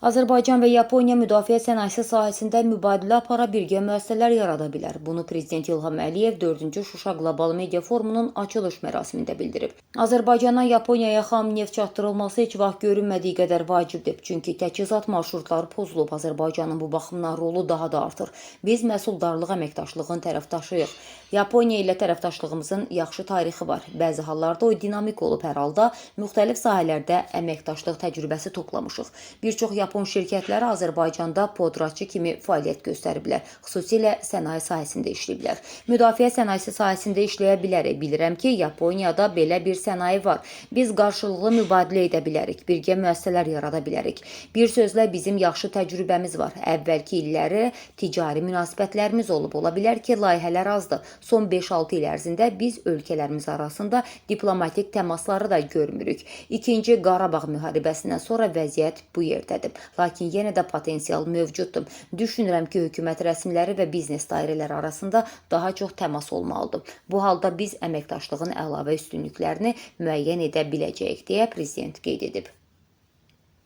Azərbaycan və Yaponiya müdafiə sənayesi sahəsində mübadilə apara birgə müəssisələr yarada bilər. Bunu Prezident İlham Əliyev 4-cü Şuşa Qlobal Media Forumunun açılış mərasimində bildirib. Azərbaycandan Yaponiyaya xam neft çatdırılması heç vaxt görünmədiyi qədər vacibdir. Çünki təchizat marşrutları pozulub. Azərbaycanın bu baxımdan rolu daha da artır. Biz məhsuldarlıq əməkdaşlığın tərəfdaşıyıq. Yaponiya ilə tərəfdaşlığımızın yaxşı tarixi var. Bəzi hallarda o dinamik olub, hər halda müxtəlif sahələrdə əməkdaşlıq təcrübəsi toplamışıq. Bir çox Yapon şirkətləri Azərbaycanda podratçı kimi fəaliyyət göstəriblər. Xüsusilə sənaye sahəsində işləyiblər. Müdafiə sənayesi sahəsində işləyə bilərik. Bilirəm ki, Yaponiyada belə bir sənaye var. Biz qarşılıqlı mübadilə edə bilərik. Birgə müəssisələr yarada bilərik. Bir sözlə bizim yaxşı təcrübəmiz var. Əvvəlki illəri ticari münasibətlərimiz olub. Ola bilər ki, layihələr azdır. Son 5-6 il ərzində biz ölkələrimiz arasında diplomatik təmasları da görmürük. İkinci Qarabağ müharibəsindən sonra vəziyyət bu yerdədir. Lakin yenə də potensial mövcuddur. Düşünürəm ki, hökumət rəsmiləri və biznes dairələri arasında daha çox təmas olmalıdır. Bu halda biz əməkdaşlığın əlavə üstünlüklərini müəyyən edə biləcəyik, deyə Prezident qeyd edib.